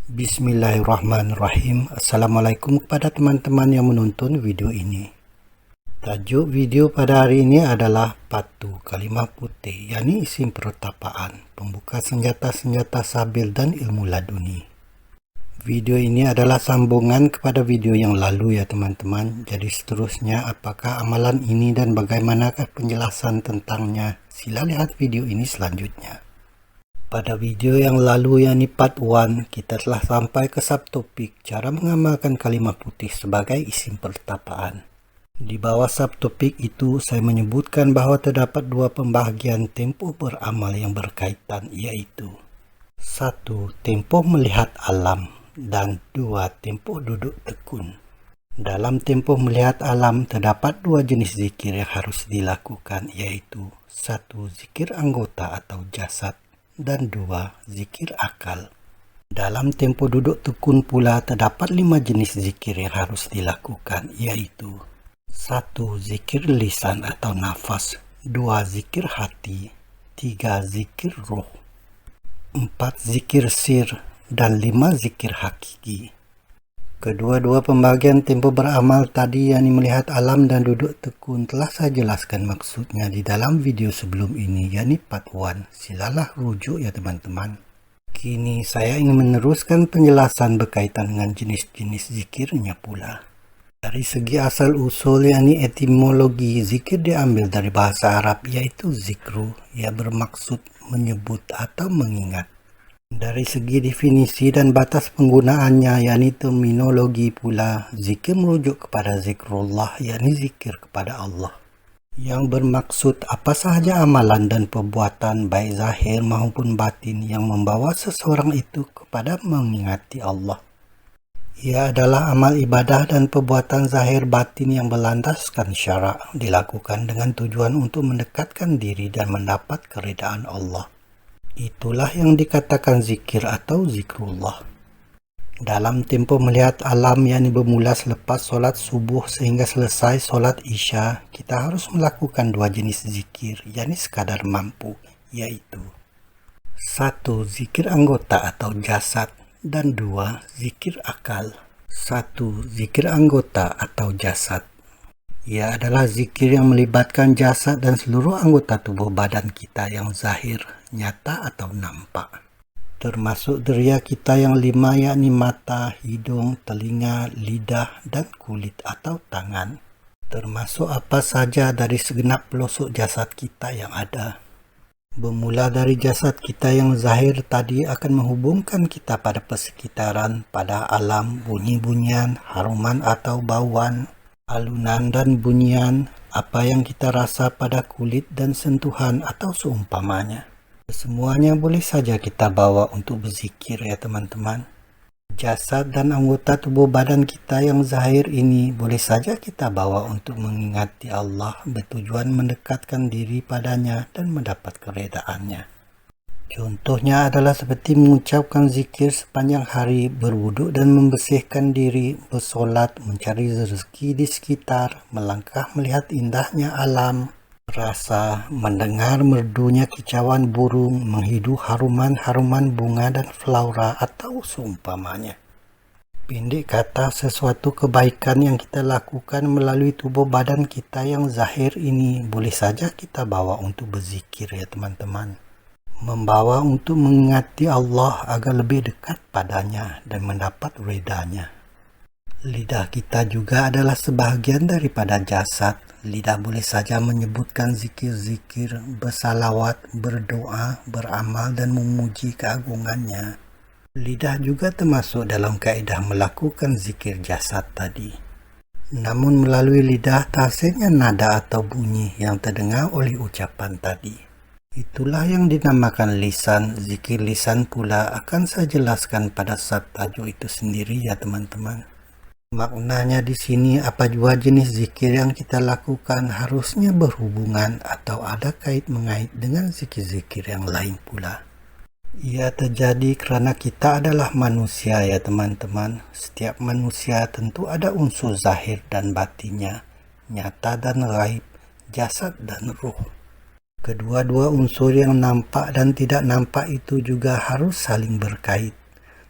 Bismillahirrahmanirrahim. Assalamualaikum kepada teman-teman yang menonton video ini. Tajuk video pada hari ini adalah Patu Kalimah Putih, yakni isim pertapaan, pembuka senjata-senjata sabil dan ilmu laduni. Video ini adalah sambungan kepada video yang lalu ya teman-teman. Jadi seterusnya apakah amalan ini dan bagaimanakah penjelasan tentangnya? Sila lihat video ini selanjutnya. Pada video yang lalu yakni part 1, kita telah sampai ke subtopik cara mengamalkan kalimah putih sebagai isim pertapaan. Di bawah subtopik itu saya menyebutkan bahwa terdapat dua pembahagian tempoh beramal yang berkaitan, yaitu 1. Tempoh melihat alam dan 2. Tempoh duduk tekun. Dalam tempoh melihat alam terdapat dua jenis zikir yang harus dilakukan, yaitu 1. Zikir anggota atau jasad dan 2. Zikir akal. Dalam tempoh duduk tekun pula terdapat 5 jenis zikir yang harus dilakukan, yaitu 1. Zikir lisan atau nafas, 2. Zikir hati, 3. Zikir roh, 4. Zikir sir, dan 5. Zikir hakiki. Kedua-dua pembagian tempo beramal tadi yakni melihat alam dan duduk tekun telah saya jelaskan maksudnya di dalam video sebelum ini yakni part 1. Silalah rujuk ya teman-teman. Kini saya ingin meneruskan penjelasan berkaitan dengan jenis-jenis zikirnya pula. Dari segi asal usul yakni etimologi, zikir diambil dari bahasa Arab yaitu zikru, yang bermaksud menyebut atau mengingat. Dari segi definisi dan batas penggunaannya yakni terminologi pula, zikir merujuk kepada zikrullah yakni zikir kepada Allah, yang bermaksud apa sahaja amalan dan perbuatan baik zahir maupun batin yang membawa seseorang itu kepada mengingati Allah. Ia adalah amal ibadah dan perbuatan zahir batin yang berlandaskan syarak, dilakukan dengan tujuan untuk mendekatkan diri dan mendapat keridaan Allah. Itulah yang dikatakan zikir atau zikrullah. Dalam tempoh melihat alam yakni bermula selepas solat subuh sehingga selesai solat isya, kita harus melakukan dua jenis zikir yakni sekadar mampu, yaitu 1. Zikir anggota atau jasad dan 2. Zikir akal. 1. Zikir anggota atau jasad. Ia adalah zikir yang melibatkan jasad dan seluruh anggota tubuh badan kita yang zahir, nyata atau nampak. Termasuk deria kita yang 5 yakni mata, hidung, telinga, lidah, dan kulit atau tangan. Termasuk apa saja dari segenap pelosok jasad kita yang ada. Bermula dari jasad kita yang zahir tadi akan menghubungkan kita pada persekitaran, pada alam, bunyi-bunyian, haruman atau bauan, alunan dan bunyian, apa yang kita rasa pada kulit dan sentuhan atau seumpamanya. Semuanya boleh saja kita bawa untuk berzikir ya teman-teman. Jasad dan anggota tubuh badan kita yang zahir ini boleh saja kita bawa untuk mengingati Allah, bertujuan mendekatkan diri padanya dan mendapat keredaannya. Contohnya adalah seperti mengucapkan zikir sepanjang hari, berwuduk dan membersihkan diri, bersolat, mencari rezeki di sekitar, melangkah melihat indahnya alam, rasa, mendengar merdunya kicauan burung, menghidu haruman-haruman bunga dan flora atau seumpamanya. Pendek kata, sesuatu kebaikan yang kita lakukan melalui tubuh badan kita yang zahir ini boleh saja kita bawa untuk berzikir ya teman-teman. Membawa untuk mengingati Allah agar lebih dekat padanya dan mendapat redanya. Lidah kita juga adalah sebahagian daripada jasad. Lidah boleh saja menyebutkan zikir-zikir, bersalawat, berdoa, beramal dan memuji keagungannya. Lidah juga termasuk dalam kaedah melakukan zikir jasad tadi. Namun melalui lidah terhasilnya nada atau bunyi yang terdengar oleh ucapan tadi. Itulah yang dinamakan lisan. Zikir lisan pula akan saya jelaskan pada subtajuk itu sendiri ya teman-teman. Maknanya di sini apa jua jenis zikir yang kita lakukan harusnya berhubungan atau ada kait mengait dengan zikir-zikir yang lain pula. Ia terjadi kerana kita adalah manusia ya teman-teman. Setiap manusia tentu ada unsur zahir dan batinnya, nyata dan gaib, jasad dan ruh. Kedua-dua unsur yang nampak dan tidak nampak itu juga harus saling berkait.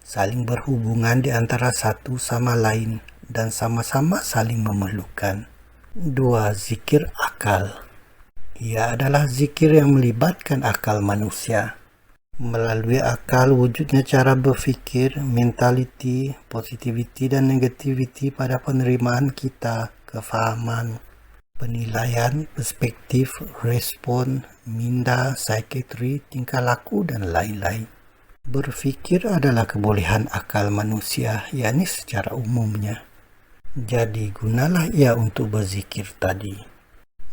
saling berhubungan di antara satu sama lain, dan sama-sama saling memerlukan. 2. Zikir akal. Ia adalah zikir yang melibatkan akal manusia. Melalui akal wujudnya cara berfikir, mentality, positivity dan negativity pada penerimaan kita, kefahaman, penilaian, perspektif, respon, minda, psikiatri, tingkah laku, dan lain-lain. Berfikir adalah kebolehan akal manusia, yakni secara umumnya. Jadi gunalah ia untuk berzikir tadi.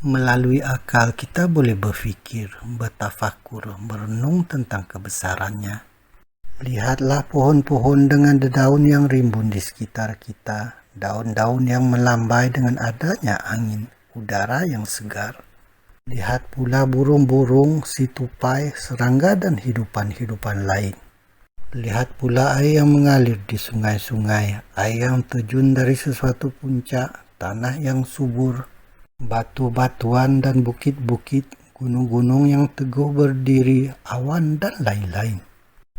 Melalui akal kita boleh berfikir, bertafakur, merenung tentang kebesarannya. Lihatlah pohon-pohon dengan dedaun yang rimbun di sekitar kita, daun-daun yang melambai dengan adanya angin, udara yang segar. Lihat pula burung-burung, si tupai, serangga, dan hidupan-hidupan lain. Lihat pula air yang mengalir di sungai-sungai, air yang terjun dari sesuatu puncak, tanah yang subur, batu-batuan dan bukit-bukit, gunung-gunung yang teguh berdiri, awan, dan lain-lain.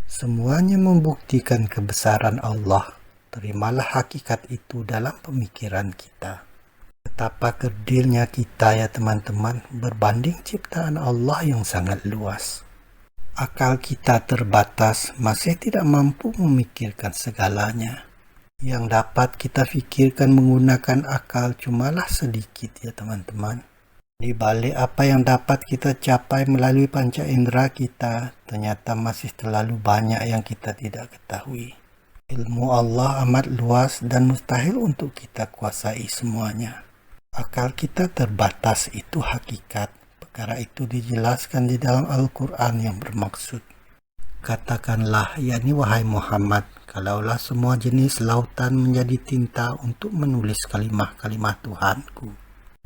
Semuanya membuktikan kebesaran Allah. Terimalah hakikat itu dalam pemikiran kita. Betapa kerdilnya kita ya teman-teman berbanding ciptaan Allah yang sangat luas. Akal kita terbatas, masih tidak mampu memikirkan segalanya. Yang dapat kita pikirkan menggunakan akal cumalah sedikit ya teman-teman. Di balik apa yang dapat kita capai melalui panca indera kita, ternyata masih terlalu banyak yang kita tidak ketahui. Ilmu Allah amat luas dan mustahil untuk kita kuasai semuanya. Akal kita terbatas, itu hakikat. Perkara itu dijelaskan di dalam Al-Quran yang bermaksud, katakanlah, yakni wahai Muhammad, kalaulah semua jenis lautan menjadi tinta untuk menulis kalimah-kalimah Tuhanku,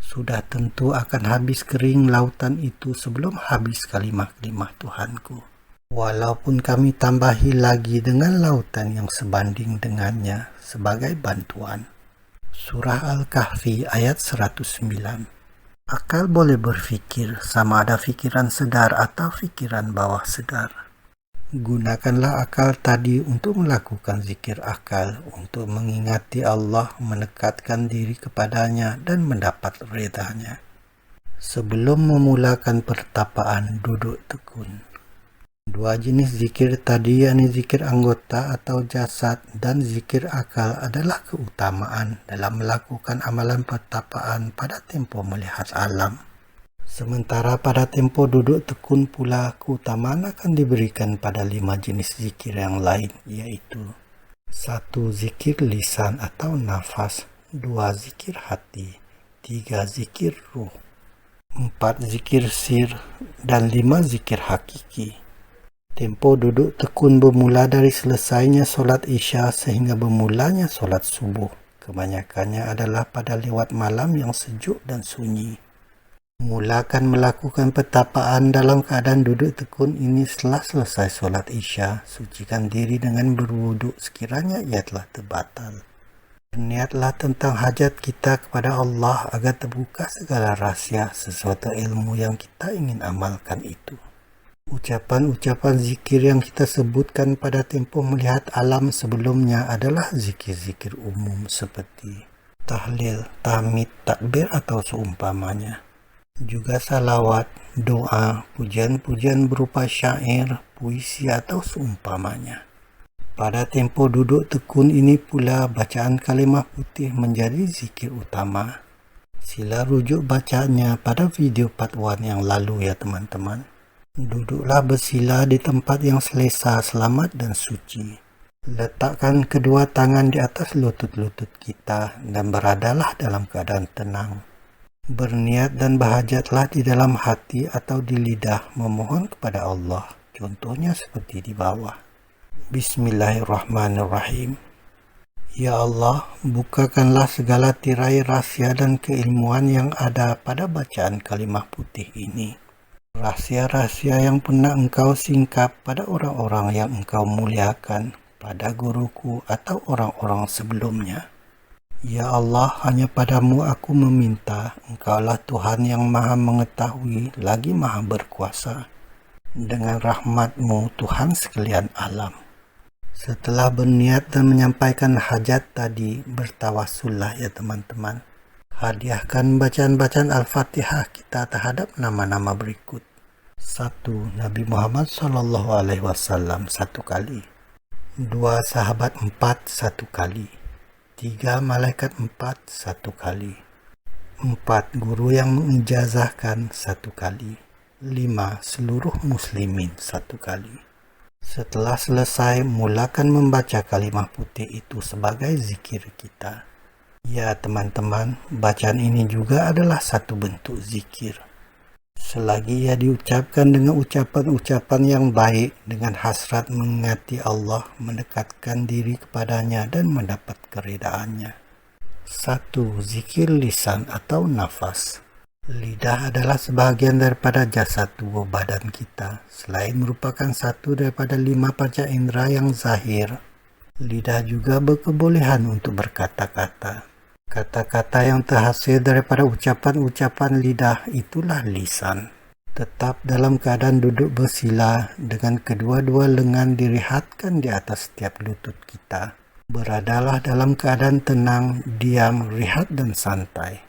sudah tentu akan habis kering lautan itu sebelum habis kalimah-kalimah Tuhanku. Walaupun kami tambahi lagi dengan lautan yang sebanding dengannya sebagai bantuan. Surah Al-Kahfi ayat 109. Akal boleh berfikir, sama ada fikiran sedar atau fikiran bawah sedar. Gunakanlah akal tadi untuk melakukan zikir akal, untuk mengingati Allah, mendekatkan diri kepadanya, dan mendapat redanya. Sebelum memulakan pertapaan, duduk tekun. Dua jenis zikir tadi, yakni zikir anggota atau jasad dan zikir akal, adalah keutamaan dalam melakukan amalan pertapaan pada tempo melihat alam. Sementara pada tempo duduk tekun pula, keutamaan akan diberikan pada 5 jenis zikir yang lain, yaitu 1. Zikir lisan atau nafas, 2. Zikir hati, 3. Zikir ruh, 4. Zikir sir, dan 5. Zikir hakiki. Tempo duduk tekun bermula dari selesainya solat isya sehingga bermulanya solat subuh. Kebanyakannya adalah pada lewat malam yang sejuk dan sunyi. Mulakan melakukan pertapaan dalam keadaan duduk tekun ini setelah selesai solat isya. Sucikan diri dengan berwuduk sekiranya ia telah terbatal. Berniatlah tentang hajat kita kepada Allah agar terbuka segala rahsia sesuatu ilmu yang kita ingin amalkan itu. Ucapan-ucapan zikir yang kita sebutkan pada tempoh melihat alam sebelumnya adalah zikir-zikir umum seperti tahlil, tahmid, takbir atau seumpamanya. Juga salawat, doa, pujian-pujian berupa syair, puisi atau seumpamanya. Pada tempo duduk tekun ini pula bacaan kalimah putih menjadi zikir utama. Sila rujuk bacaannya pada video part 1 yang lalu ya teman-teman. Duduklah bersila di tempat yang selesa, selamat dan suci. Letakkan kedua tangan di atas lutut-lutut kita dan beradalah dalam keadaan tenang. Berniat dan berhajatlah di dalam hati atau di lidah memohon kepada Allah. Contohnya seperti di bawah. Bismillahirrahmanirrahim. Ya Allah, bukakanlah segala tirai rahsia dan keilmuan yang ada pada bacaan kalimah putih ini. Rahsia-rahsia yang pernah engkau singkap pada orang-orang yang engkau muliakan, pada guruku atau orang-orang sebelumnya. Ya Allah, hanya padamu aku meminta, engkaulah Tuhan yang maha mengetahui, lagi maha berkuasa. Dengan rahmatmu Tuhan sekalian alam. Setelah berniat dan menyampaikan hajat tadi, bertawassullah ya teman-teman. Hadiahkan bacaan-bacaan Al-Fatihah kita terhadap nama-nama berikut. 1. Nabi Muhammad SAW 1 kali. 2. Sahabat 4 1 kali. 3. Malaikat 4 1 kali. 4. Guru yang mengijazahkan 1 kali. 5. Seluruh muslimin 1 kali. Setelah selesai, mulakan membaca kalimah putih itu sebagai zikir kita. Ya teman-teman, bacaan ini juga adalah satu bentuk zikir. Selagi ia diucapkan dengan ucapan-ucapan yang baik, dengan hasrat mengingati Allah, mendekatkan diri kepadanya dan mendapat keredaannya. 1. Zikir lisan atau nafas. Lidah adalah sebahagian daripada jasad tubuh badan kita. Selain merupakan satu daripada 5 panca indera yang zahir, lidah juga berkebolehan untuk berkata-kata. Kata-kata yang terhasil daripada ucapan-ucapan lidah itulah lisan. Tetap dalam keadaan duduk bersila dengan kedua-dua lengan direhatkan di atas setiap lutut kita. Beradalah dalam keadaan tenang, diam, rehat dan santai.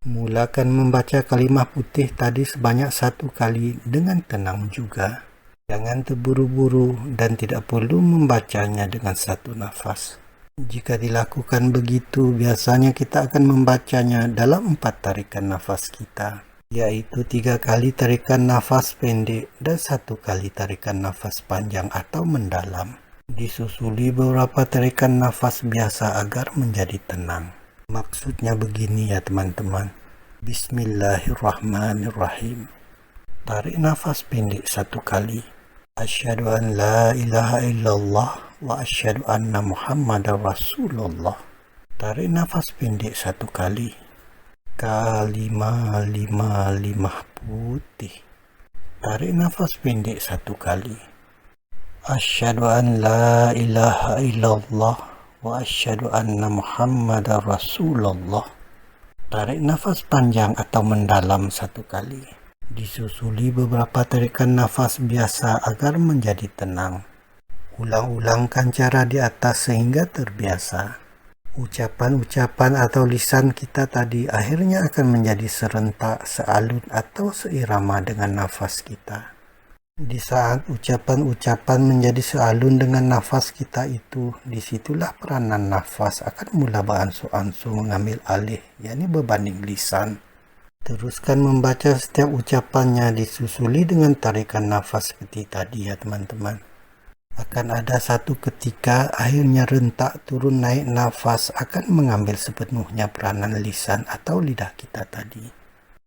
Mulakan membaca kalimah putih tadi sebanyak 1 kali dengan tenang juga. Jangan terburu-buru dan tidak perlu membacanya dengan satu nafas. Jika dilakukan begitu, biasanya kita akan membacanya dalam 4 tarikan nafas kita, yaitu 3 kali tarikan nafas pendek dan 1 kali tarikan nafas panjang atau mendalam. Disusuli beberapa tarikan nafas biasa agar menjadi tenang. Maksudnya begini ya teman-teman. Bismillahirrahmanirrahim. Tarik nafas pendek 1 kali. Asyhadu an la ilaha illallah wa asyhadu anna Muhammadar Rasulullah. Tarik nafas pendek 1 kali. Kalimah putih. Tarik nafas pendek 1 kali. Asyhadu an la ilaha illallah wa asyhadu anna Muhammadar Rasulullah. Tarik nafas panjang atau mendalam 1 kali. Disusuli beberapa tarikan nafas biasa agar menjadi tenang. Ulang-ulangkan cara di atas sehingga terbiasa. Ucapan-ucapan atau lisan kita tadi akhirnya akan menjadi serentak, sealun atau seirama dengan nafas kita. Di saat ucapan-ucapan menjadi sealun dengan nafas kita itu, disitulah peranan nafas akan mula beransur-ansur mengambil alih, yakni berbanding lisan. Teruskan membaca setiap ucapannya disusuli dengan tarikan nafas seperti tadi ya teman-teman. Akan ada satu ketika akhirnya rentak turun naik nafas akan mengambil sepenuhnya peranan lisan atau lidah kita tadi.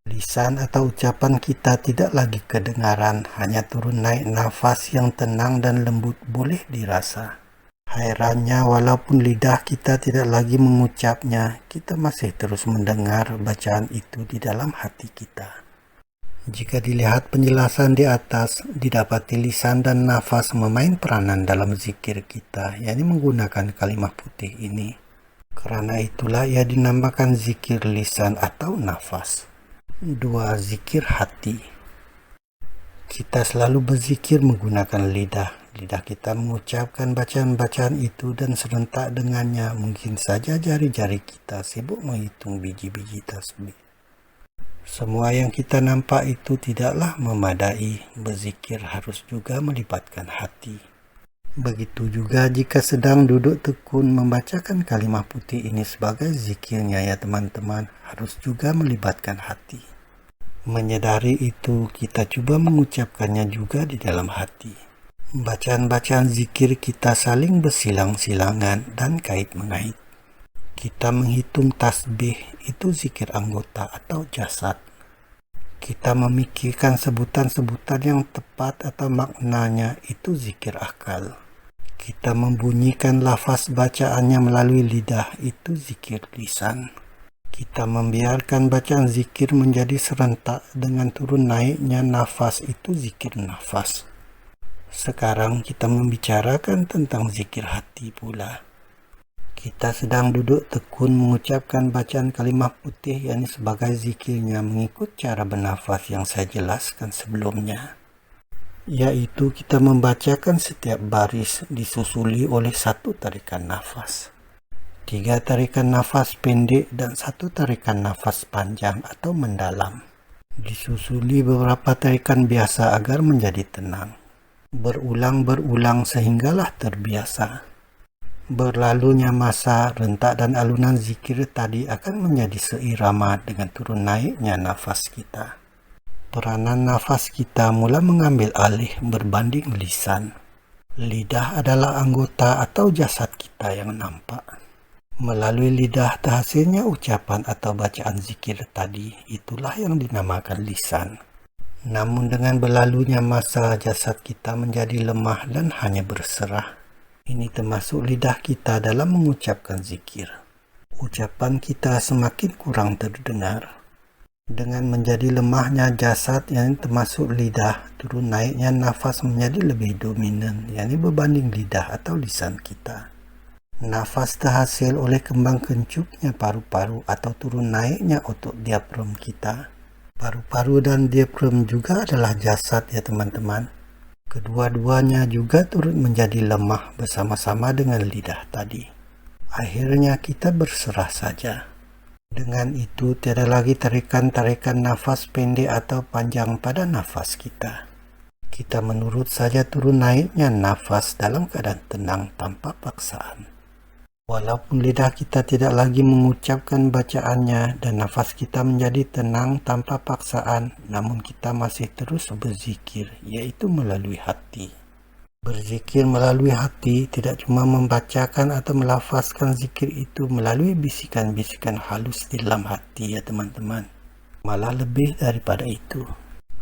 Lisan atau ucapan kita tidak lagi kedengaran, hanya turun naik nafas yang tenang dan lembut boleh dirasa. Hairannya, walaupun lidah kita tidak lagi mengucapnya, kita masih terus mendengar bacaan itu di dalam hati kita. Jika dilihat penjelasan di atas, didapati lisan dan nafas memain peranan dalam zikir kita, yakni menggunakan kalimah putih ini. Karena itulah ia dinamakan zikir lisan atau nafas. 2. Zikir hati. Kita selalu berzikir menggunakan lidah. Lidah kita mengucapkan bacaan-bacaan itu dan serentak dengannya mungkin saja jari-jari kita sibuk menghitung biji-biji tasbih. Semua yang kita nampak itu tidaklah memadai. Berzikir harus juga melibatkan hati. Begitu juga jika sedang duduk tekun membacakan kalimah putih ini sebagai zikirnya ya teman-teman, harus juga melibatkan hati. Menyadari itu, kita coba mengucapkannya juga di dalam hati. Bacaan-bacaan zikir kita saling bersilang-silangan dan kait-mengait. Kita menghitung tasbih, itu zikir anggota atau jasad. Kita memikirkan sebutan-sebutan yang tepat atau maknanya, itu zikir akal. Kita membunyikan lafaz bacaannya melalui lidah, itu zikir lisan. Kita membiarkan bacaan zikir menjadi serentak dengan turun naiknya nafas, itu zikir nafas. Sekarang kita membicarakan tentang zikir hati pula. Kita sedang duduk tekun mengucapkan bacaan kalimah putih, yakni sebagai zikirnya mengikut cara bernafas yang saya jelaskan sebelumnya. yaitu kita membacakan setiap baris disusuli oleh satu tarikan nafas. 3 tarikan nafas pendek dan 1 tarikan nafas panjang atau mendalam. Disusuli beberapa tarikan biasa agar menjadi tenang. Berulang-berulang sehinggalah terbiasa. Berlalunya masa, rentak dan alunan zikir tadi akan menjadi seirama dengan turun naiknya nafas kita. Peranan nafas kita mula mengambil alih berbanding lisan. Lidah adalah anggota atau jasad kita yang nampak. Melalui lidah terhasilnya ucapan atau bacaan zikir tadi, itulah yang dinamakan lisan. Namun dengan berlalunya masa, jasad kita menjadi lemah dan hanya berserah. Ini termasuk lidah kita dalam mengucapkan zikir. Ucapan kita semakin kurang terdengar. Dengan menjadi lemahnya jasad yang termasuk lidah, turun naiknya nafas menjadi lebih dominan, yakni berbanding lidah atau lisan kita. Nafas terhasil oleh kembang kencupnya paru-paru atau turun naiknya otot diafram kita. Paru-paru dan diafram juga adalah jasad ya teman-teman. Kedua-duanya juga turut menjadi lemah bersama-sama dengan lidah tadi. Akhirnya kita berserah saja. Dengan itu tiada lagi tarikan-tarikan nafas pendek atau panjang pada nafas kita. Kita menurut saja turun naiknya nafas dalam keadaan tenang tanpa paksaan. Walaupun lidah kita tidak lagi mengucapkan bacaannya dan nafas kita menjadi tenang tanpa paksaan, namun kita masih terus berzikir, yaitu melalui hati. Berzikir melalui hati tidak cuma membacakan atau melafazkan zikir itu melalui bisikan-bisikan halus di dalam hati ya teman-teman. Malah lebih daripada itu.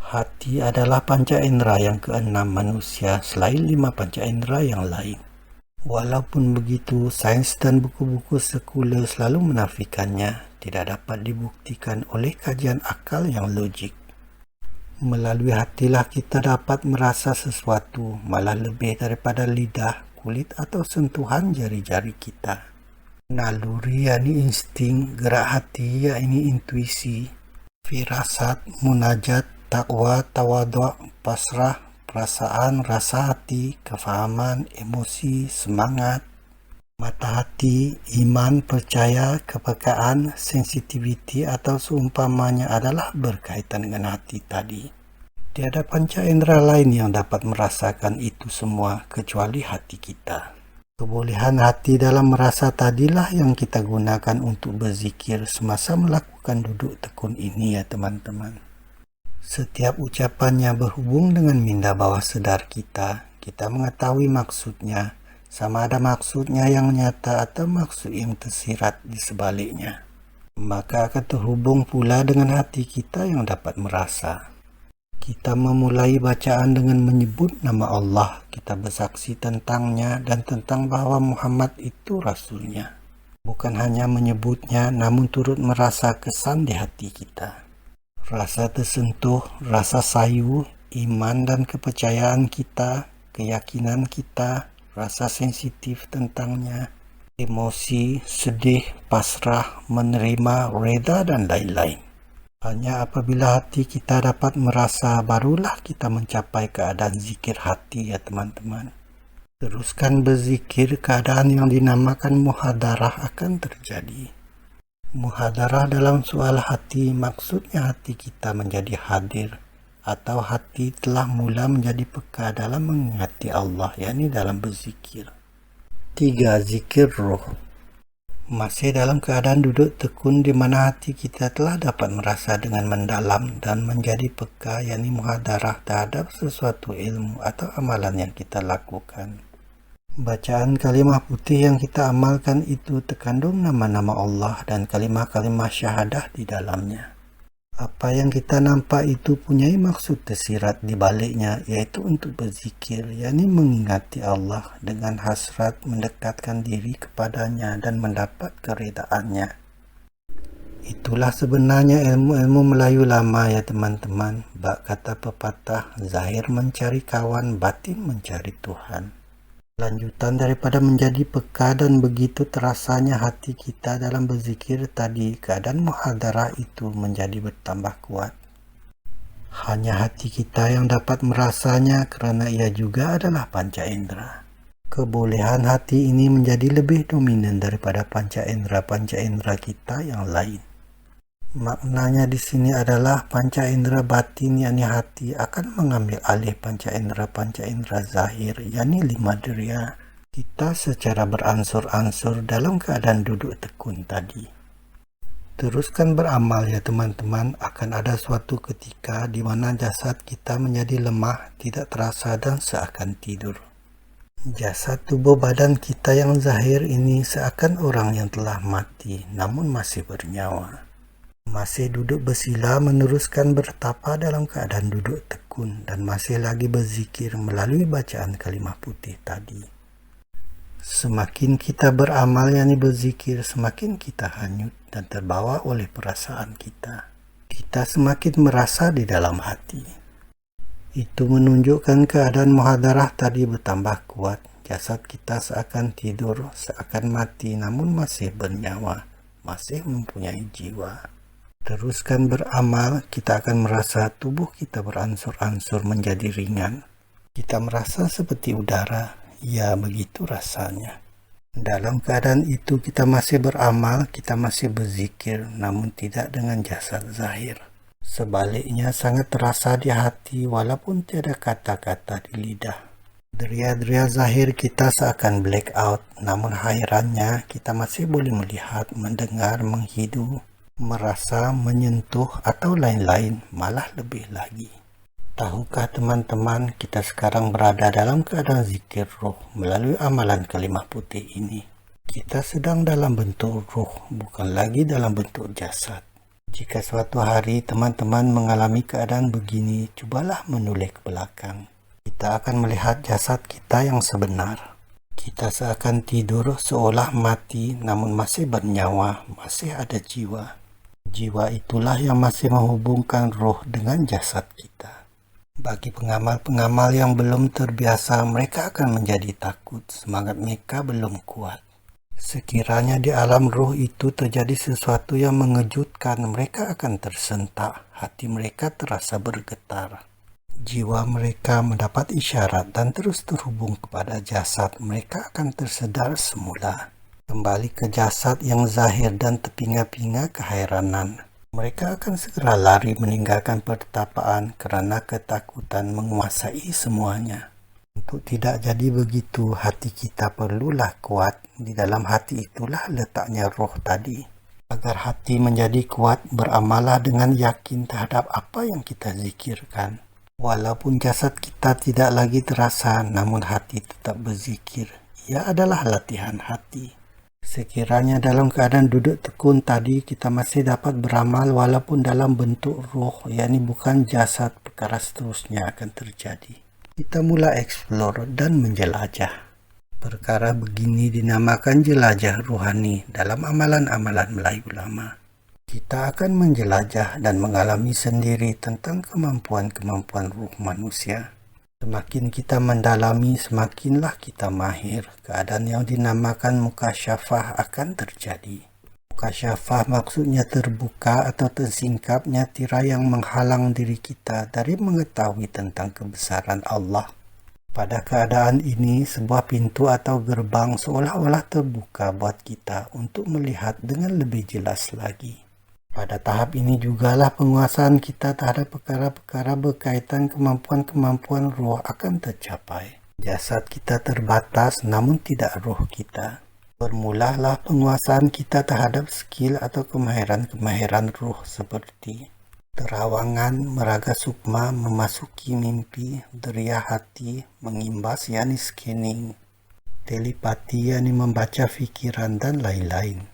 Hati adalah panca indera yang keenam manusia selain 5 panca indera yang lain. Walaupun begitu, sains dan buku-buku sekuler selalu menafikannya, tidak dapat dibuktikan oleh kajian akal yang logik. Melalui hatilah kita dapat merasa sesuatu, malah lebih daripada lidah, kulit atau sentuhan jari-jari kita. Naluri yakni insting, gerak hati yakni intuisi, firasat, munajat, takwa, tawadhu, pasrah, perasaan, rasa hati, kefahaman, emosi, semangat, mata hati, iman, percaya, kepekaan, sensitivity atau seumpamanya adalah berkaitan dengan hati tadi. Tiada panca indera lain yang dapat merasakan itu semua kecuali hati kita. Kebolehan hati dalam merasa tadilah yang kita gunakan untuk berzikir semasa melakukan duduk tekun ini ya teman-teman. Setiap ucapannya berhubung dengan minda bawah sadar kita. Kita mengetahui maksudnya, sama ada maksudnya yang nyata atau maksud yang tersirat di sebaliknya. Maka akan terhubung pula dengan hati kita yang dapat merasa. Kita memulai bacaan dengan menyebut nama Allah. Kita bersaksi tentangnya dan tentang bahwa Muhammad itu Rasulnya. Bukan hanya menyebutnya, namun turut merasa kesan di hati kita. Rasa tersentuh, rasa sayu, iman dan kepercayaan kita, keyakinan kita, rasa sensitif tentangnya, emosi, sedih, pasrah, menerima, reda dan lain-lain. Hanya apabila hati kita dapat merasa, barulah kita mencapai keadaan zikir hati ya teman-teman. Teruskan berzikir, keadaan yang dinamakan muhadarah akan terjadi. Muhadarah dalam soal hati maksudnya hati kita menjadi hadir atau hati telah mula menjadi peka dalam mengingati Allah, yakni dalam berzikir. 3. Zikir roh. Masih dalam keadaan duduk tekun di mana hati kita telah dapat merasa dengan mendalam dan menjadi peka, yakni muhadarah terhadap sesuatu ilmu atau amalan yang kita lakukan. Bacaan kalimah putih yang kita amalkan itu terkandung nama-nama Allah dan kalimah-kalimah syahadah di dalamnya. Apa yang kita nampak itu punya maksud tersirat di baliknya, yaitu untuk berzikir, yakni mengingati Allah dengan hasrat mendekatkan diri kepadanya dan mendapat keredaannya. Itulah sebenarnya ilmu-ilmu Melayu lama ya teman-teman. Bak kata pepatah, zahir mencari kawan, batin mencari Tuhan. Lanjutan daripada menjadi peka dan begitu terasanya hati kita dalam berzikir tadi, keadaan muhadarah itu menjadi bertambah kuat. Hanya hati kita yang dapat merasanya karena ia juga adalah panca indera. Kebolehan hati ini menjadi lebih dominan daripada panca indera kita yang lain. Maknanya di sini adalah panca indera batin yakni hati akan mengambil alih panca indera zahir yakni 5 deriya kita secara beransur-ansur dalam keadaan duduk tekun tadi. Teruskan beramal ya teman-teman, akan ada suatu ketika di mana jasad kita menjadi lemah, tidak terasa dan seakan tidur. Jasad tubuh badan kita yang zahir ini seakan orang yang telah mati namun masih bernyawa. Masih duduk bersila meneruskan bertapa dalam keadaan duduk tekun dan masih lagi berzikir melalui bacaan kalimah putih tadi. Semakin kita beramal yakni berzikir, semakin kita hanyut dan terbawa oleh perasaan kita. Kita semakin merasa di dalam hati. Itu menunjukkan keadaan muhadarah tadi bertambah kuat. Jasad kita seakan tidur, seakan mati namun masih bernyawa, masih mempunyai jiwa. Teruskan beramal, kita akan merasa tubuh kita beransur-ansur menjadi ringan. Kita merasa seperti udara, ya begitu rasanya. Dalam keadaan itu kita masih beramal, kita masih berzikir, namun tidak dengan jasad zahir. Sebaliknya sangat terasa di hati walaupun tiada kata-kata di lidah. Deriya-deriya zahir kita seakan black out, namun hairannya kita masih boleh melihat, mendengar, menghidu, merasa, menyentuh atau lain-lain, malah lebih lagi. Tahukah teman-teman, kita sekarang berada dalam keadaan zikir ruh melalui amalan kalimah putih ini. Kita sedang dalam bentuk ruh, bukan lagi dalam bentuk jasad. Jika suatu hari teman-teman mengalami keadaan begini, cobalah menoleh ke belakang. Kita akan melihat jasad kita yang sebenar. Kita seakan tidur seolah mati, namun masih bernyawa, masih ada jiwa. Jiwa itulah yang masih menghubungkan roh dengan jasad kita. Bagi pengamal-pengamal yang belum terbiasa, mereka akan menjadi takut, semangat mereka belum kuat. Sekiranya di alam ruh itu terjadi sesuatu yang mengejutkan, mereka akan tersentak, hati mereka terasa bergetar. Jiwa mereka mendapat isyarat dan terus terhubung kepada jasad, mereka akan tersedar semula. Kembali ke jasad yang zahir dan terpinga-pinga keheranan. Mereka akan segera lari meninggalkan pertapaan karena ketakutan menguasai semuanya. Untuk tidak jadi begitu, hati kita perlulah kuat. Di dalam hati itulah letaknya roh tadi. Agar hati menjadi kuat, beramalah dengan yakin terhadap apa yang kita zikirkan. Walaupun jasad kita tidak lagi terasa, namun hati tetap berzikir. Ia adalah latihan hati. Sekiranya dalam keadaan duduk tekun tadi, kita masih dapat beramal walaupun dalam bentuk roh, yakni bukan jasad, perkara seterusnya akan terjadi. Kita mulai eksplor dan menjelajah. Perkara begini dinamakan jelajah ruhani dalam amalan-amalan Melayu lama. Kita akan menjelajah dan mengalami sendiri tentang kemampuan-kemampuan ruh manusia. Semakin kita mendalami, semakinlah kita mahir. Keadaan yang dinamakan mukasyafah akan terjadi. Mukasyafah maksudnya terbuka atau tersingkapnya tirai yang menghalang diri kita dari mengetahui tentang kebesaran Allah. Pada keadaan ini, sebuah pintu atau gerbang seolah-olah terbuka buat kita untuk melihat dengan lebih jelas lagi. Pada tahap ini jugalah penguasaan kita terhadap perkara-perkara berkaitan kemampuan-kemampuan roh akan tercapai. Jasad kita terbatas namun tidak roh kita. Bermulalah penguasaan kita terhadap skill atau kemahiran-kemahiran ruh seperti terawangan, meraga sukma, memasuki mimpi, deriya hati, mengimbas yakni scanning, telepati yakni membaca fikiran dan lain-lain.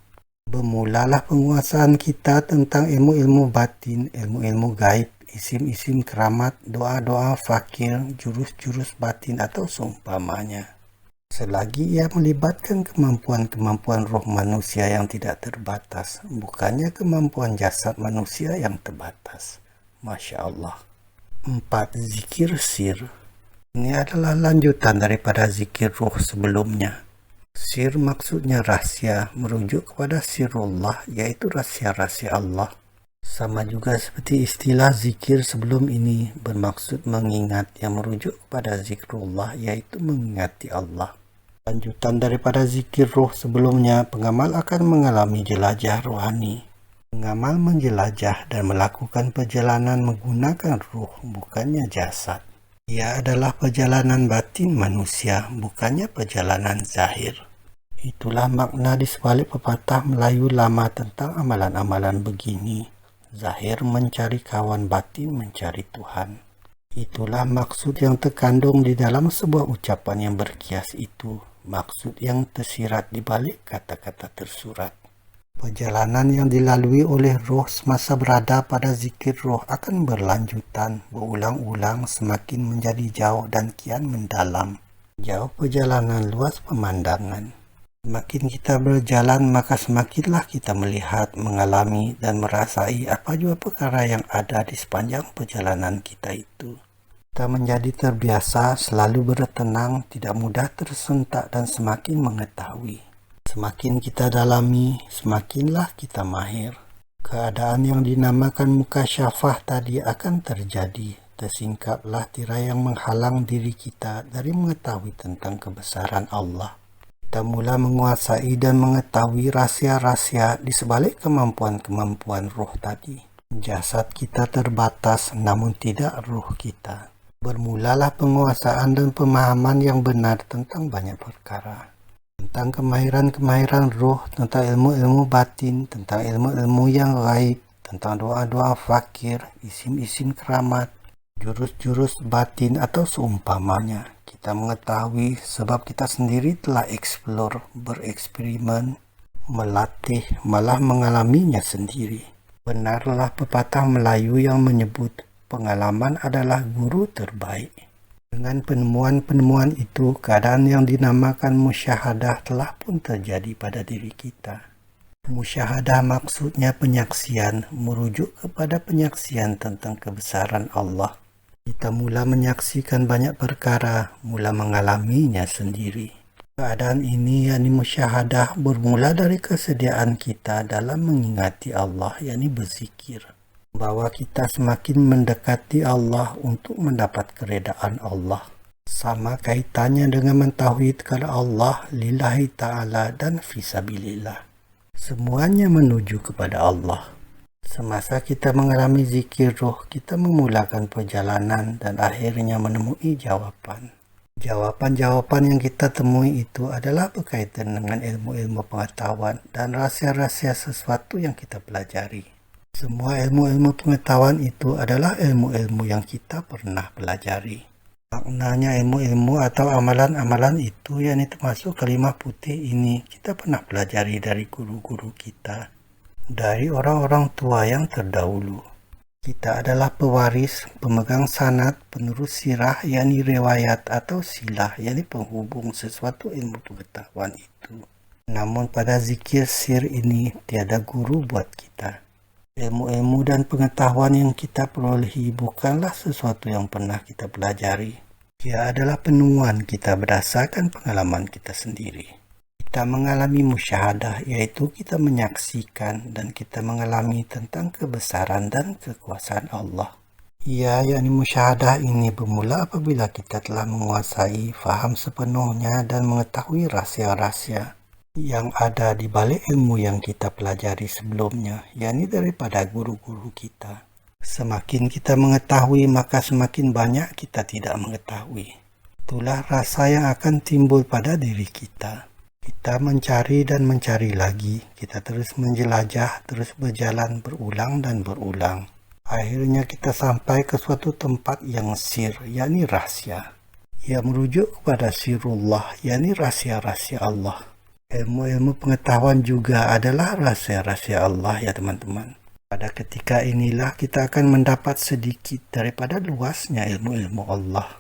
Bermulalah penguasaan kita tentang ilmu-ilmu batin, ilmu-ilmu gaib, isim-isim keramat, doa-doa fakir, jurus-jurus batin atau seumpamanya. Selagi ia melibatkan kemampuan-kemampuan roh manusia yang tidak terbatas, bukannya kemampuan jasad manusia yang terbatas. Masya Allah. 4. Zikir sir. Ini adalah lanjutan daripada zikir roh sebelumnya. Sir maksudnya rahsia, merujuk kepada sirullah, yaitu rahsia-rahsia Allah. Sama juga seperti istilah zikir sebelum ini bermaksud mengingat yang merujuk kepada zikrullah, yaitu mengingati Allah. Lanjutan daripada zikir roh sebelumnya, pengamal akan mengalami jelajah rohani. Pengamal menjelajah dan melakukan perjalanan menggunakan ruh, bukannya jasad. Ia adalah perjalanan batin manusia, bukannya perjalanan zahir. Itulah makna di sebalik pepatah Melayu lama tentang amalan-amalan begini. Zahir mencari kawan, batin mencari Tuhan. Itulah maksud yang terkandung di dalam sebuah ucapan yang berkias itu. Maksud yang tersirat di balik kata-kata tersurat. Perjalanan yang dilalui oleh roh semasa berada pada zikir roh akan berlanjutan, berulang-ulang, semakin menjadi jauh dan kian mendalam. Jauh perjalanan, luas pemandangan. Semakin kita berjalan, maka semakinlah kita melihat, mengalami, dan merasai apa jua perkara yang ada di sepanjang perjalanan kita itu. Kita menjadi terbiasa, selalu bertenang, tidak mudah tersentak, dan semakin mengetahui. Semakin kita dalami, semakinlah kita mahir. Keadaan yang dinamakan mukasyafah tadi akan terjadi. Tersingkaplah tirai yang menghalang diri kita dari mengetahui tentang kebesaran Allah. Kita mula menguasai dan mengetahui rahasia-rahasia di sebalik kemampuan-kemampuan roh tadi. Jasad kita terbatas, namun tidak roh kita. Bermulalah penguasaan dan pemahaman yang benar tentang banyak perkara. Tentang kemahiran-kemahiran roh, tentang ilmu-ilmu batin, tentang ilmu-ilmu yang gaib, tentang doa-doa fakir, isim-isim keramat, jurus-jurus batin atau seumpamanya. Kita mengetahui sebab kita sendiri telah eksplor, bereksperimen, melatih, malah mengalaminya sendiri. Benarlah pepatah Melayu yang menyebut pengalaman adalah guru terbaik. Dengan penemuan-penemuan itu, keadaan yang dinamakan musyahadah telah pun terjadi pada diri kita. Musyahadah maksudnya penyaksian, merujuk kepada penyaksian tentang kebesaran Allah. Kita mula menyaksikan banyak perkara, mula mengalaminya sendiri. Keadaan ini, yakni musyahadah, bermula dari kesediaan kita dalam mengingati Allah, yakni berzikir. Bahwa kita semakin mendekati Allah untuk mendapat keredaan Allah. Sama kaitannya dengan mentauhidkan Allah, lillahi ta'ala dan fisabilillah. Semuanya menuju kepada Allah. Semasa kita mengalami zikir roh, kita memulakan perjalanan dan akhirnya menemui jawaban. Jawaban-jawaban yang kita temui itu adalah berkaitan dengan ilmu-ilmu pengetahuan dan rahasia-rahasia sesuatu yang kita pelajari. Semua ilmu-ilmu pengetahuan itu adalah ilmu-ilmu yang kita pernah pelajari. Maknanya ilmu-ilmu atau amalan-amalan itu, yakni termasuk kalimah putih ini, kita pernah pelajari dari guru-guru kita. Dari orang-orang tua yang terdahulu. Kita adalah pewaris, pemegang sanad, penerus sirah, yakni riwayat atau silah, yakni penghubung sesuatu ilmu pengetahuan itu. Namun pada zikir sir ini tiada guru buat kita. Ilmu-ilmu dan pengetahuan yang kita perolehi bukanlah sesuatu yang pernah kita pelajari. Ia adalah penemuan kita berdasarkan pengalaman kita sendiri. Kita mengalami musyahadah, yaitu kita menyaksikan dan kita mengalami tentang kebesaran dan kekuasaan Allah. Ya, yakni musyahadah ini bermula apabila kita telah menguasai, faham sepenuhnya dan mengetahui rahasia-rahasia yang ada di balik ilmu yang kita pelajari sebelumnya, yakni daripada guru-guru kita. Semakin kita mengetahui, maka semakin banyak kita tidak mengetahui. Itulah rasa yang akan timbul pada diri kita. Kita mencari dan mencari lagi. Kita terus menjelajah, terus berjalan berulang dan berulang. Akhirnya kita sampai ke suatu tempat yang sir, yakni rahasia. Ia merujuk kepada sirullah, yakni rahasia-rahasia Allah. Ilmu-ilmu pengetahuan juga adalah rahasia-rahasia Allah, ya teman-teman. Pada ketika inilah kita akan mendapat sedikit daripada luasnya ilmu-ilmu Allah.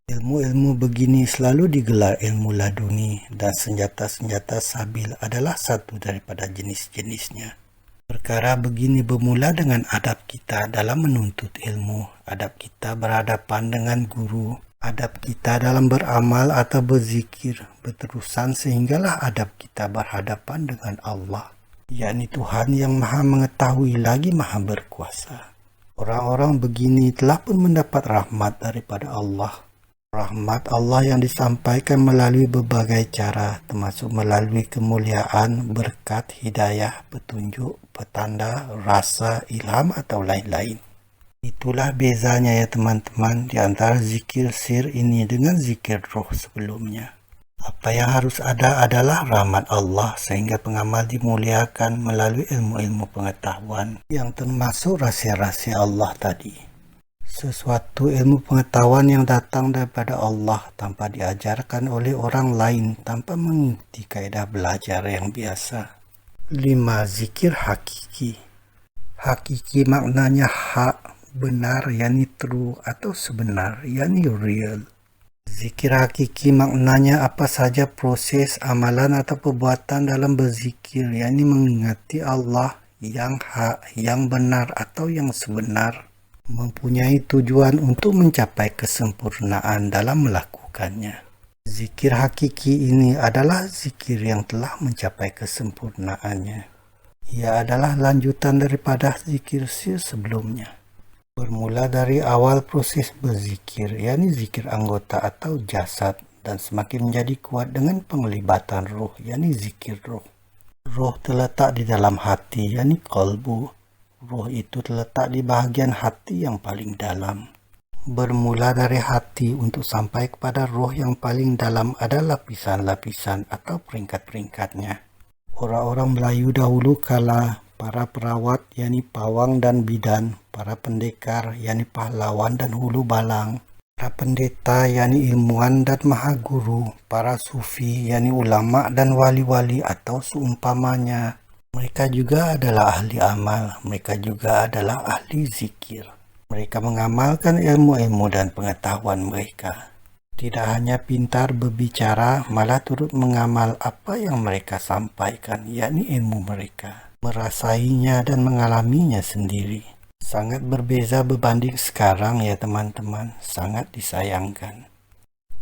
Ilmu-ilmu begini selalu digelar ilmu laduni, dan senjata-senjata sabil adalah satu daripada jenis-jenisnya. Perkara begini bermula dengan adab kita dalam menuntut ilmu, adab kita berhadapan dengan guru, adab kita dalam beramal atau berzikir, berterusan sehinggalah adab kita berhadapan dengan Allah. yakni Tuhan yang maha mengetahui lagi maha berkuasa. Orang-orang begini telah pun mendapat rahmat daripada Allah. Rahmat Allah yang disampaikan melalui berbagai cara, termasuk melalui kemuliaan, berkat, hidayah, petunjuk, petanda, rasa, ilham atau lain-lain. Itulah bezanya ya teman-teman di antara zikir sir ini dengan zikir roh sebelumnya. Apa yang harus ada adalah rahmat Allah sehingga pengamal dimuliakan melalui ilmu-ilmu pengetahuan yang termasuk rahasia-rahasia Allah tadi. Sesuatu ilmu pengetahuan yang datang daripada Allah tanpa diajarkan oleh orang lain, tanpa mengikuti kaidah belajar yang biasa. 5. Zikir hakiki. Hakiki maknanya hak, benar, yakni true, atau sebenar, yakni real. Zikir hakiki maknanya apa saja proses, amalan atau perbuatan dalam berzikir, yakni mengingati Allah yang hak, yang benar atau yang sebenar, mempunyai tujuan untuk mencapai kesempurnaan dalam melakukannya. Zikir hakiki ini adalah zikir yang telah mencapai kesempurnaannya. Ia adalah lanjutan daripada zikir sir sebelumnya. Bermula dari awal proses berzikir, yakni zikir anggota atau jasad, dan semakin menjadi kuat dengan penglibatan roh, yakni zikir roh. Roh terletak di dalam hati, yakni qalbu. Roh itu terletak di bahagian hati yang paling dalam. Bermula dari hati untuk sampai kepada roh yang paling dalam ada lapisan-lapisan atau peringkat-peringkatnya. Orang-orang Melayu dahulu kala, para perawat yakni pawang dan bidan, para pendekar yakni pahlawan dan hulu balang, para pendeta yakni ilmuwan dan maha guru, para sufi yakni ulama dan wali-wali atau seumpamanya. Mereka juga adalah ahli amal, mereka juga adalah ahli zikir. Mereka mengamalkan ilmu-ilmu dan pengetahuan mereka. Tidak hanya pintar berbicara, malah turut mengamal apa yang mereka sampaikan, yakni ilmu mereka. Merasainya dan mengalaminya sendiri. Sangat berbeza berbanding sekarang ya teman-teman, sangat disayangkan.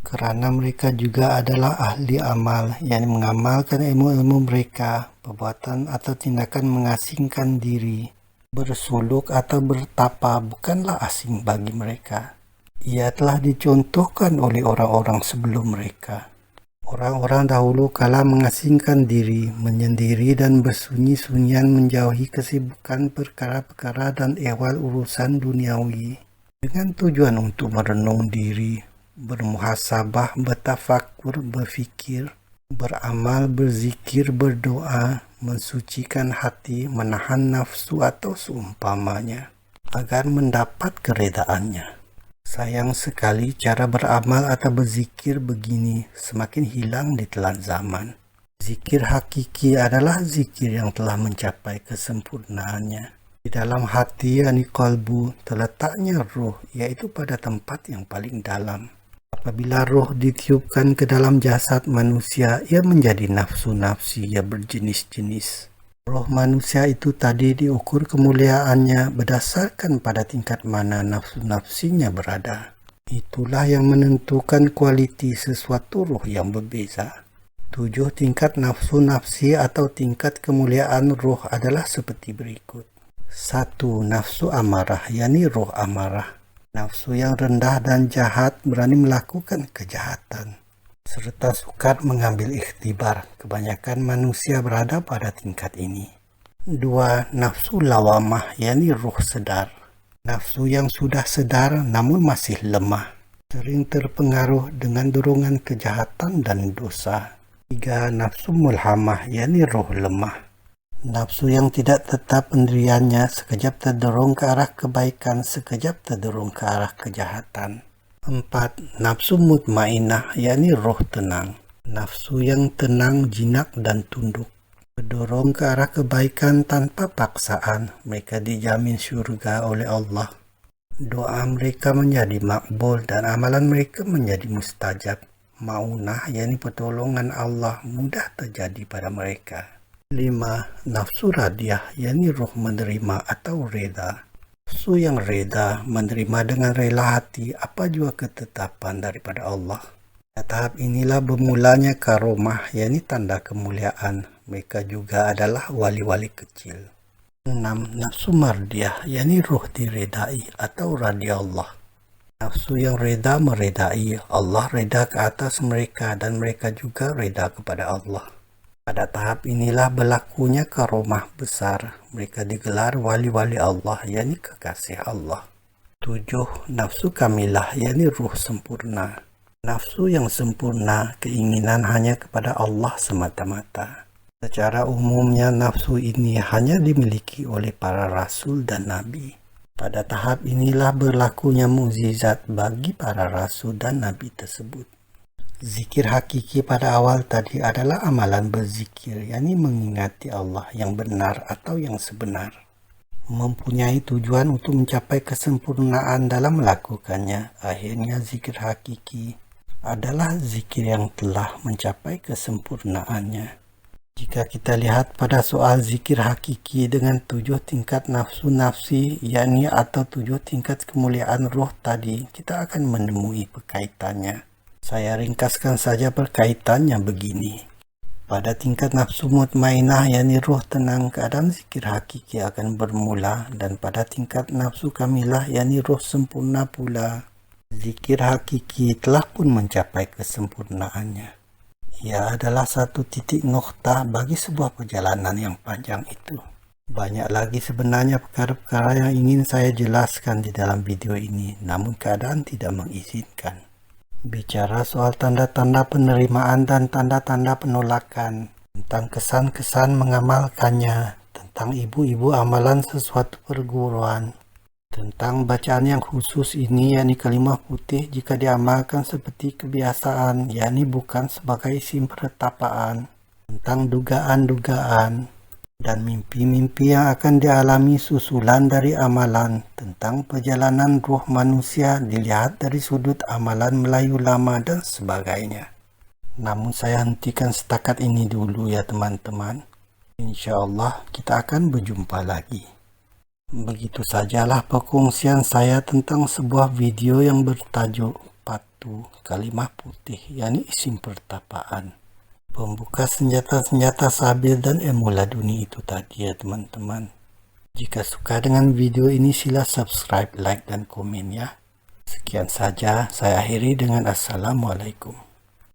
Karena mereka juga adalah ahli amal, yang mengamalkan ilmu-ilmu mereka, perbuatan atau tindakan mengasingkan diri, bersuluk atau bertapa bukanlah asing bagi mereka. Ia telah dicontohkan oleh orang-orang sebelum mereka. Orang-orang dahulu kala mengasingkan diri, menyendiri dan bersunyi-sunyian menjauhi kesibukan perkara-perkara dan ehwal urusan duniawi dengan tujuan untuk merenung diri, bermuhasabah, bertafakur, berfikir, beramal, berzikir, berdoa, mensucikan hati, menahan nafsu atau seumpamanya agar mendapat keredaannya. Sayang sekali cara beramal atau berzikir begini semakin hilang di telan zaman. Zikir hakiki adalah zikir yang telah mencapai kesempurnaannya. Di dalam hati yakni qalbu terletaknya roh, yaitu pada tempat yang paling dalam. Apabila roh ditiupkan ke dalam jasad manusia, ia menjadi nafsu-nafsi yang berjenis-jenis. Roh manusia itu tadi diukur kemuliaannya berdasarkan pada tingkat mana nafsu-nafsinya berada. Itulah yang menentukan kualiti sesuatu roh yang berbeza. 7 tingkat nafsu-nafsi atau tingkat kemuliaan roh adalah seperti berikut. 1. Nafsu amarah, yakni roh amarah. Nafsu yang rendah dan jahat berani melakukan kejahatan, serta sukar mengambil ikhtibar. Kebanyakan manusia berada pada tingkat ini. 2. Nafsu lawamah, yakni ruh sedar. Nafsu yang sudah sedar namun masih lemah, sering terpengaruh dengan dorongan kejahatan dan dosa. 3. Nafsu mulhamah, yakni ruh lemah. Nafsu yang tidak tetap pendiriannya, sekejap terdorong ke arah kebaikan, sekejap terdorong ke arah kejahatan. 4. Nafsu mutmainah, yakni roh tenang. Nafsu yang tenang, jinak dan tunduk, berdorong ke arah kebaikan tanpa paksaan. Mereka dijamin surga oleh Allah. Doa mereka menjadi makbul dan amalan mereka menjadi mustajab. Maunah, yakni pertolongan Allah, mudah terjadi pada mereka. 5. Nafsu radiyah, yakni roh menerima atau reda. Nafsu yang reda, menerima dengan rela hati apa jua ketetapan daripada Allah. Pada tahap inilah bermulanya karomah, yakni tanda kemuliaan, Mereka juga adalah wali-wali kecil. 6. Nafsu mardiyah, yakni ruh diredai atau radiyallah. Nafsu yang reda meredai, Allah reda ke atas mereka dan mereka juga reda kepada Allah. Pada tahap inilah berlakunya karomah besar. Mereka digelar wali-wali Allah, yakni kekasih Allah. 7. Nafsu kamilah, yakni ruh sempurna. Nafsu yang sempurna, keinginan hanya kepada Allah semata-mata. Secara umumnya nafsu ini hanya dimiliki oleh para rasul dan nabi. Pada tahap inilah berlakunya mukjizat bagi para rasul dan nabi tersebut. Zikir hakiki pada awal tadi adalah amalan berzikir, yakni mengingati Allah yang benar atau yang sebenar. Mempunyai tujuan untuk mencapai kesempurnaan dalam melakukannya. Akhirnya zikir hakiki adalah zikir yang telah mencapai kesempurnaannya. Jika kita lihat pada soal zikir hakiki dengan 7 tingkat nafsu nafsi, yakni atau 7 tingkat kemuliaan roh tadi, kita akan menemui perkaitannya. Saya ringkaskan saja perkaitannya begini. Pada tingkat nafsu mutmainah, yakni roh tenang, keadaan zikir hakiki akan bermula, dan pada tingkat nafsu kamilah, yakni roh sempurna pula, zikir hakiki telah pun mencapai kesempurnaannya. Ia adalah satu titik noktah bagi sebuah perjalanan yang panjang itu. Banyak lagi sebenarnya perkara-perkara yang ingin saya jelaskan di dalam video ini, namun keadaan tidak mengizinkan. Bicara soal tanda-tanda penerimaan dan tanda-tanda penolakan, tentang kesan-kesan mengamalkannya, tentang ibu-ibu amalan sesuatu perguruan, tentang bacaan yang khusus ini, yakni kalimah putih jika diamalkan seperti kebiasaan, yakni bukan sebagai isim pertapaan, tentang dugaan-dugaan dan mimpi-mimpi yang akan dialami susulan dari amalan, tentang perjalanan ruh manusia dilihat dari sudut amalan Melayu lama dan sebagainya. Namun saya hentikan setakat ini dulu ya teman-teman. Insya Allah kita akan berjumpa lagi. Begitu sajalah perkongsian saya tentang sebuah video yang bertajuk Patu Kalimah Putih, yakni isim pertapaan. Pembuka senjata-senjata sabil dan ilmu laduni itu tadi ya teman-teman. Jika suka dengan video ini sila subscribe, like dan komen ya. Sekian saja, saya akhiri dengan Assalamualaikum.